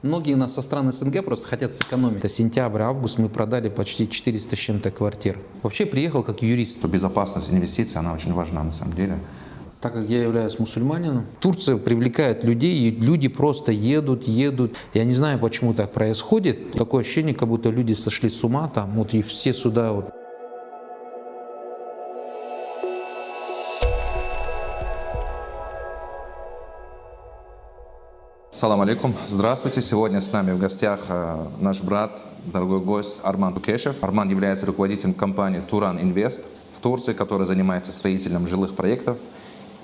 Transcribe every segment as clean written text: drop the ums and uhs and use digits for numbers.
Многие у нас со стран СНГ просто хотят сэкономить. Это сентябрь-август мы продали почти 400 с чем-то квартир. Вообще приехал как юрист. Безопасность инвестиций, она очень важна на самом деле. Так как я являюсь мусульманином, Турция привлекает людей, и люди просто едут. Я не знаю, почему так происходит. Такое ощущение, как будто люди сошли с ума там, вот и все сюда вот. Салам алейкум. Здравствуйте. Сегодня с нами в гостях наш брат, дорогой гость Арман Букешев. Арман является руководителем компании Turan Invest в Турции, которая занимается строительством жилых проектов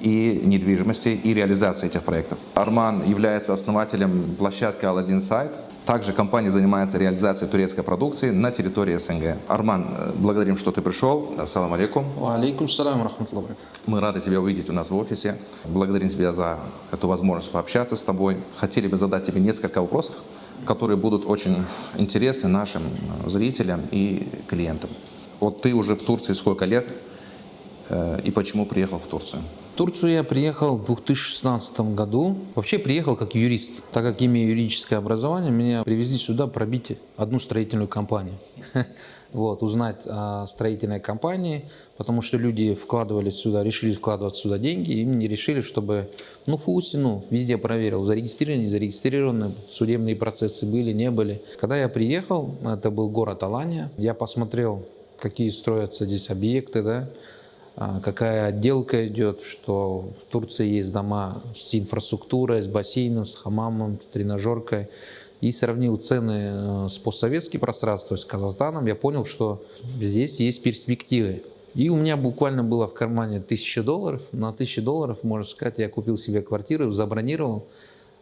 и недвижимости, и реализацией этих проектов. Арман является основателем площадки Al-Adin Сайт. Также компания занимается реализацией турецкой продукции на территории СНГ. Арман, благодарим, что ты пришел. Ассаламу алейкум. Алейкум салам рахматуллах. Мы рады тебя увидеть у нас в офисе. Благодарим тебя за эту возможность пообщаться с тобой. Хотели бы задать тебе несколько вопросов, которые будут очень интересны нашим зрителям и клиентам. Вот ты уже в Турции сколько лет и почему приехал в Турцию? В Турцию я приехал в 2016 году. Вообще приехал как юрист. Так как имею юридическое образование, меня привезли сюда пробить одну строительную компанию. Вот, узнать о строительной компании, потому что люди вкладывались сюда, решили вкладывать сюда деньги, и не решили, чтобы, везде проверил, зарегистрированы, не зарегистрированы, судебные процессы были, не были. Когда я приехал, это был город Алания, я посмотрел, какие строятся здесь объекты, да, какая отделка идет, что в Турции есть дома с инфраструктурой, с бассейном, с хамамом, с тренажеркой. И сравнил цены с постсоветским пространством, то есть с Казахстаном, я понял, что здесь есть перспективы. И у меня буквально было в кармане $1000. На $1000, можно сказать, я купил себе квартиру, забронировал.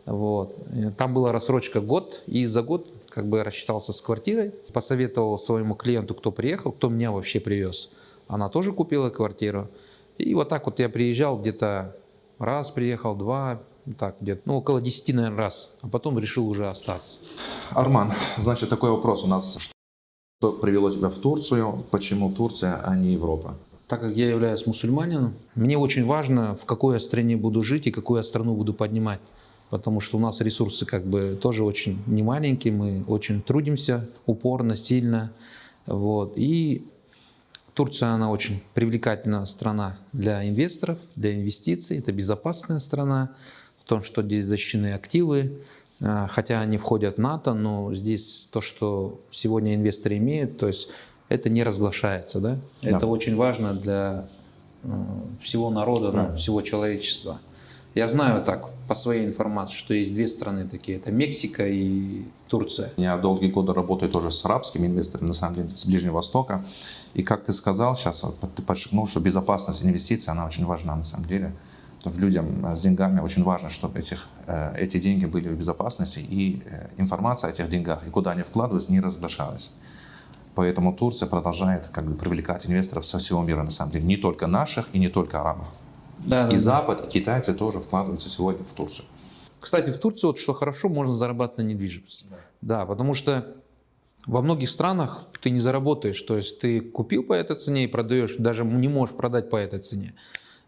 Вот. Там была рассрочка год, и за год как бы рассчитался с квартирой. Посоветовал своему клиенту, кто приехал, кто меня вообще привез. Она тоже купила квартиру. И вот так вот я приезжал где-то раз, приехал, два, так где-то, около 10, наверное, раз. А потом решил уже остаться. Арман, значит, такой вопрос у нас. Что привело тебя в Турцию? Почему Турция, а не Европа? Так как я являюсь мусульманином, мне очень важно, в какой я стране буду жить и какую я страну буду поднимать. Потому что у нас ресурсы как бы тоже очень немаленькие, мы очень трудимся упорно, сильно. Вот. И Турция, она очень привлекательная страна для инвесторов, для инвестиций. Это безопасная страна, в том, что здесь защищены активы. Хотя они входят в НАТО, но здесь то, что сегодня инвесторы имеют, то есть это не разглашается. Да? Да. Это очень важно для всего народа, всего человечества. Я знаю так, по своей информации, что есть две страны такие, это Мексика и Турция. Я долгие годы работаю тоже с арабскими инвесторами, на самом деле, с Ближнего Востока. И как ты сказал сейчас, ты подчеркнул, что безопасность инвестиций, она очень важна на самом деле. Людям с деньгами очень важно, чтобы эти деньги были в безопасности, и информация о этих деньгах, и куда они вкладываются, не разглашалась. Поэтому Турция продолжает привлекать инвесторов со всего мира, на самом деле, не только наших и не только арабов. И Запад, и китайцы тоже вкладываются сегодня в Турцию. Кстати, в Турции, вот что хорошо, можно зарабатывать на недвижимости. Да, потому что во многих странах ты не заработаешь. То есть ты купил по этой цене и продаешь, даже не можешь продать по этой цене.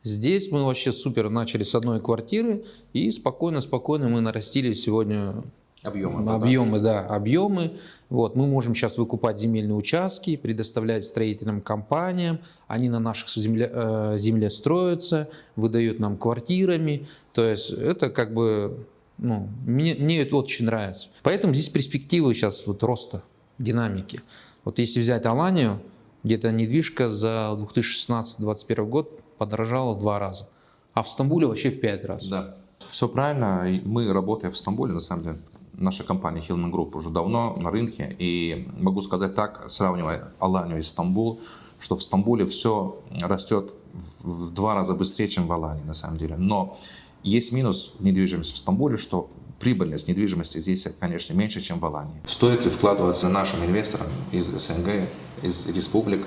Здесь мы вообще супер начали с одной квартиры и спокойно мы нарастили сегодня объемы. Вот, мы можем сейчас выкупать земельные участки, предоставлять строительным компаниям, они на наших земле строятся, выдают нам квартирами. То есть это как бы, мне это очень нравится. Поэтому здесь перспективы сейчас вот роста, динамики. Вот если взять Аланию, где-то недвижка за 2016-2021 год подорожала в 2 раза, а в Стамбуле вообще в 5 раз. Да, все правильно. Мы работаем в Стамбуле, на самом деле. Наша компания Hillman Group уже давно на рынке, и могу сказать так, сравнивая Аланию и Стамбул, что в Стамбуле все растет в 2 раза быстрее, чем в Алании, на самом деле. Но есть минус в недвижимости в Стамбуле, что прибыльность недвижимости здесь, конечно, меньше, чем в Алании. Стоит ли вкладываться нашим инвесторам из СНГ, из республик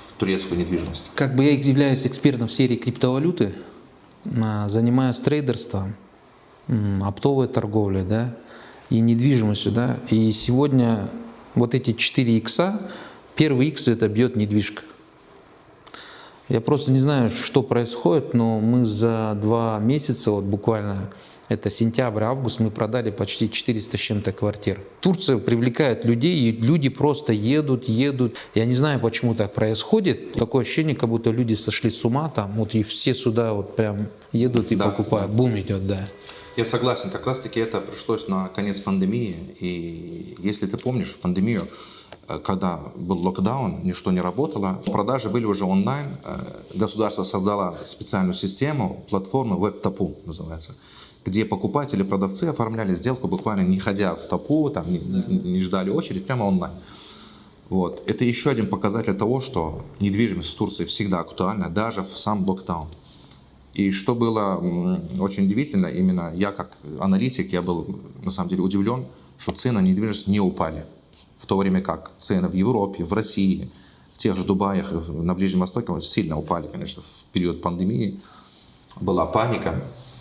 в турецкую недвижимость? Как бы я являюсь экспертом в сфере криптовалюты, занимаюсь трейдерством, оптовой торговлей, да, и недвижимостью, да. И сегодня вот эти 4 икса, первый икс это бьет недвижка. Я просто не знаю, что происходит, но мы за 2 месяца вот буквально Это сентябрь-август, мы продали почти 400 с чем-то квартир. Турция привлекает людей, и люди просто едут. Я не знаю, почему так происходит. Такое ощущение, как будто люди сошли с ума там, вот и все сюда вот прям едут и Да. покупают. Бум идет, да. Я согласен, как раз таки это пришлось на конец пандемии. И если ты помнишь, в пандемию, когда был локдаун, ничто не работало, продажи были уже онлайн. Государство создало специальную систему, платформу WebTapu называется, где покупатели, продавцы оформляли сделку буквально не ходя в ТАПУ, там, не ждали очередь, прямо онлайн. Вот. Это еще один показатель того, что недвижимость в Турции всегда актуальна, даже в сам локдаун. И что было очень удивительно, именно я как аналитик, я был на самом деле удивлен, что цены на недвижимость не упали. В то время как цены в Европе, в России, в тех же Дубаях, на Ближнем Востоке сильно упали, конечно, в период пандемии. Была паника,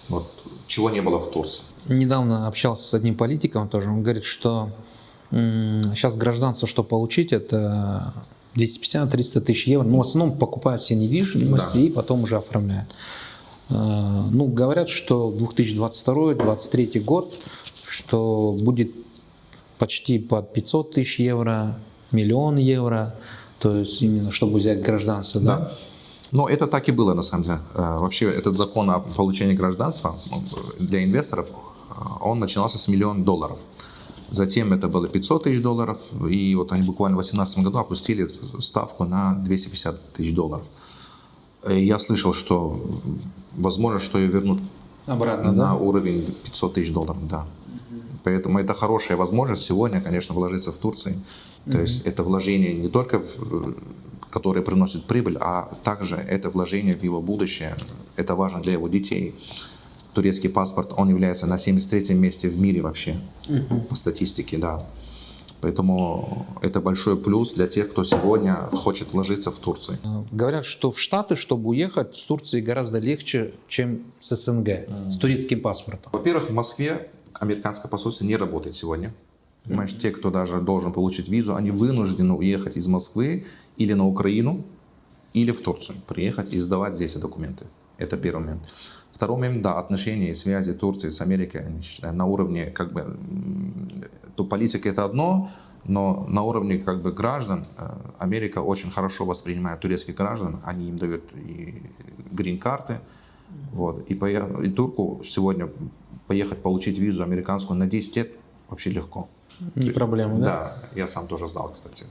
вот, чего не было в Турции. Недавно общался с одним политиком тоже, он говорит, что сейчас гражданство, что получить, это 250-300 тысяч евро. Ну, в основном покупают все недвижимость, да, и потом уже оформляют. Ну, говорят, что 2022-2023 год, что будет почти под 500 тысяч евро, 1 000 000 евро, то есть именно чтобы взять гражданство, да? Да. Но это так и было, на самом деле. Вообще, этот закон о получении гражданства для инвесторов, он начинался с $1 000 000. Затем это было $500 тысяч, и вот они буквально в 2018 году опустили ставку на $250 тысяч. Я слышал, что возможно, что ее вернут обратно, на да? уровень $500 тысяч, да. Поэтому это хорошая возможность сегодня, конечно, вложиться в Турцию. То есть это вложение не только которые приносят прибыль, а также это вложение в его будущее. Это важно для его детей. Турецкий паспорт, он является на 73-м месте в мире вообще, по статистике, да. Поэтому это большой плюс для тех, кто сегодня хочет вложиться в Турцию. Говорят, что в Штаты, чтобы уехать, с Турции гораздо легче, чем с СНГ, с турецким паспортом. Во-первых, в Москве американское посольство не работает сегодня. Понимаешь, те, кто даже должен получить визу, они вынуждены уехать из Москвы или на Украину, или в Турцию, приехать и сдавать здесь документы. Это первый момент. Второй момент, да, отношения и связи Турции с Америкой на уровне, как бы, то политика это одно, но на уровне, как бы, граждан Америка очень хорошо воспринимает турецких граждан, они им дают и грин-карты, вот, и турку сегодня поехать получить визу американскую на 10 лет вообще легко. Не проблема, да? Да, я сам тоже сдал, кстати.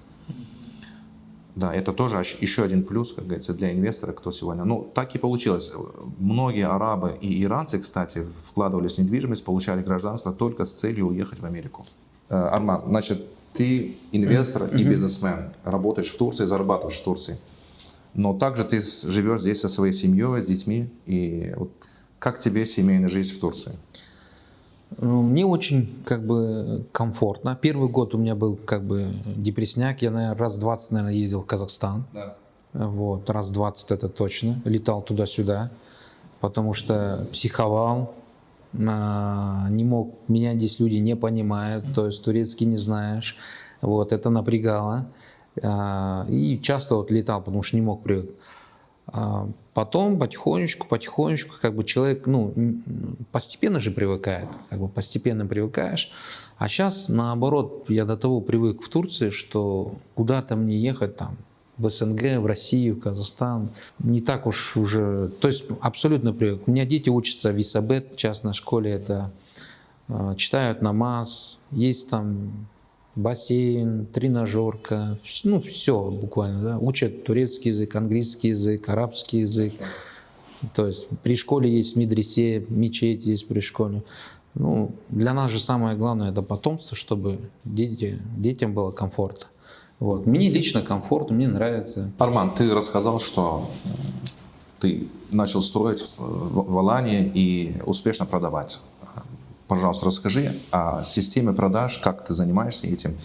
Да, это тоже еще один плюс, как говорится, для инвестора, кто сегодня... Ну, так и получилось. Многие арабы и иранцы, кстати, вкладывались в недвижимость, получали гражданство только с целью уехать в Америку. Арман, значит, ты инвестор и бизнесмен, работаешь в Турции, зарабатываешь в Турции. Но также ты живешь здесь со своей семьей, с детьми. И вот как тебе семейная жизнь в Турции? Мне очень, как бы, комфортно. Первый год у меня был, как бы, депрессняк. Я, наверное, раз 20, наверное, ездил в Казахстан. Да. Вот, раз 20 это точно. Летал туда-сюда, потому что психовал. Не мог, меня здесь люди не понимают, то есть турецкий не знаешь. Вот, это напрягало. И часто вот летал, потому что не мог привыкнуть. Потом потихонечку, как бы человек, ну, постепенно же привыкает, как бы постепенно привыкаешь. А сейчас, наоборот, я до того привык в Турции, что куда-то мне ехать там, в СНГ, в Россию, в Казахстан, не так уж уже, то есть абсолютно привык. У меня дети учатся в Исабет, частной школе, это читают намаз, есть там бассейн, тренажерка, ну все буквально, да, учат турецкий язык, английский язык, арабский язык. То есть при школе есть медресе, мечеть есть при школе. Ну, для нас же самое главное это потомство, чтобы детям было комфортно. Вот. Мне лично комфортно, мне нравится. Арман, ты рассказал, что ты начал строить в Алании и успешно продавать. Пожалуйста, расскажи о системе продаж, как ты занимаешься этим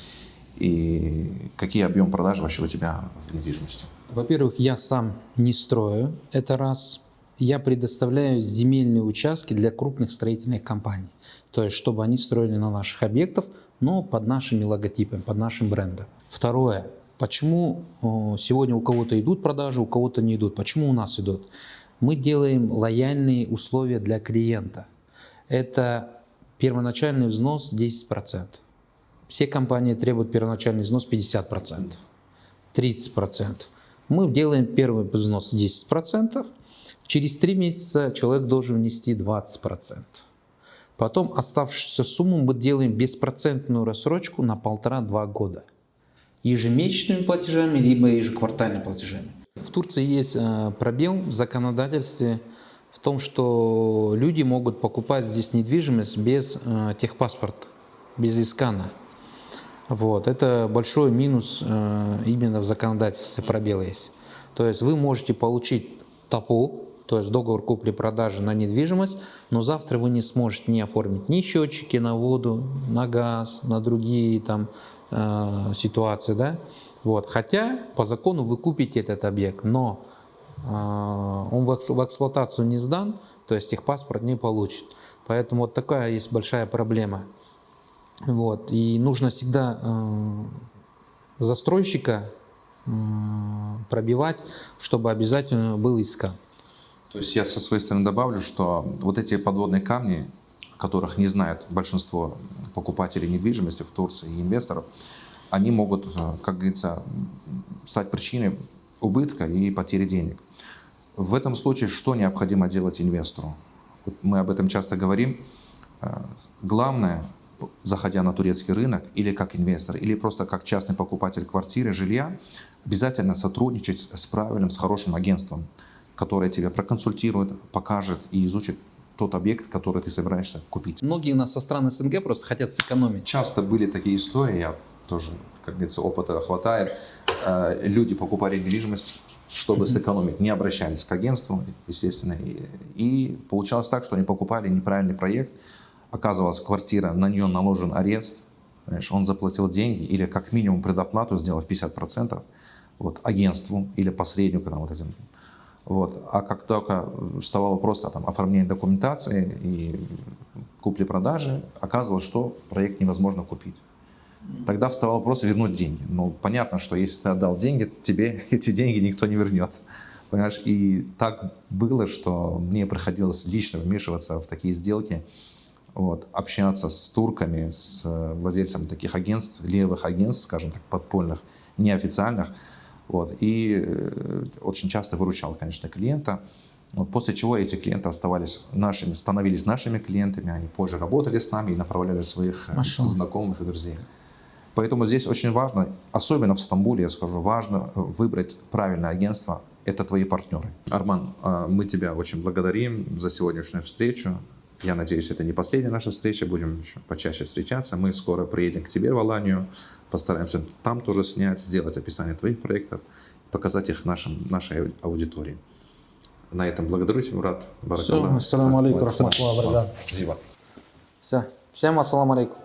и какие объемы продаж вообще у тебя в недвижимости. Во-первых, я сам не строю, это раз. Я предоставляю земельные участки для крупных строительных компаний. То есть, чтобы они строили на наших объектах, но под нашими логотипами, под нашим брендом. Второе. Почему сегодня у кого-то идут продажи, у кого-то не идут? Почему у нас идут? Мы делаем лояльные условия для клиента. это первоначальный взнос 10%. Все компании требуют первоначальный взнос 50%, 30%. Мы делаем первый взнос 10%, через 3 месяца человек должен внести 20%. Потом оставшуюся сумму мы делаем беспроцентную рассрочку на 1,5-2 года. Ежемесячными платежами, либо ежеквартальными платежами. В Турции есть пробел в законодательстве в том, что люди могут покупать здесь недвижимость без техпаспорта, без искана. Вот. Это большой минус именно в законодательстве, пробел есть. То есть вы можете получить ТАПУ, то есть договор купли-продажи на недвижимость, но завтра вы не сможете не оформить ни счетчики на воду, на газ, на другие там ситуации, да? Вот. Хотя по закону вы купите этот объект, но он в эксплуатацию не сдан, то есть техпаспорт не получит. Поэтому вот такая есть большая проблема. Вот. И нужно всегда застройщика пробивать, чтобы обязательно был искан. То есть я со своей стороны добавлю, что вот эти подводные камни, которых не знает большинство покупателей недвижимости в Турции и инвесторов, они могут, как говорится, стать причиной убытка и потери денег. В этом случае что необходимо делать инвестору? Вот мы об этом часто говорим. Главное, заходя на турецкий рынок, или как инвестор, или просто как частный покупатель квартиры, жилья, обязательно сотрудничать с правильным, с хорошим агентством, которое тебя проконсультирует, покажет и изучит тот объект, который ты собираешься купить. Многие у нас со стран СНГ просто хотят сэкономить. Часто были такие истории, я тоже, как говорится, опыта хватает. Люди покупали недвижимость, чтобы сэкономить, не обращались к агентству, естественно. И получалось так, что они покупали неправильный проект. Оказывалась квартира, на нее наложен арест, понимаешь, он заплатил деньги или как минимум предоплату, сделав 50% вот, агентству или посреднику. Там, вот этим. Вот. А как только вставал вопрос о оформлении документации и купли-продажи, оказывалось, что проект невозможно купить. Тогда вставал вопрос вернуть деньги. Ну, понятно, что если ты отдал деньги, тебе эти деньги никто не вернет. Понимаешь? И так было, что мне приходилось лично вмешиваться в такие сделки, вот, общаться с турками, с владельцами таких агентств, левых агентств, скажем так, подпольных, неофициальных. Вот, и очень часто выручал, конечно, клиента. Вот, после чего эти клиенты становились нашими клиентами, они позже работали с нами и направляли своих знакомых и друзей. Поэтому здесь очень важно, особенно в Стамбуле, я скажу, важно выбрать правильное агентство. Это твои партнеры. Арман, мы тебя очень благодарим за сегодняшнюю встречу. Я надеюсь, это не последняя наша встреча, будем еще почаще встречаться. Мы скоро приедем к тебе в Аланию, постараемся там тоже снять, сделать описание твоих проектов, показать их нашей аудитории. На этом благодарю тебя, Мурат. Все, ассаламу алейкум, рахматуллахи ва баракатуху. Все, всем ассаламу алейкум.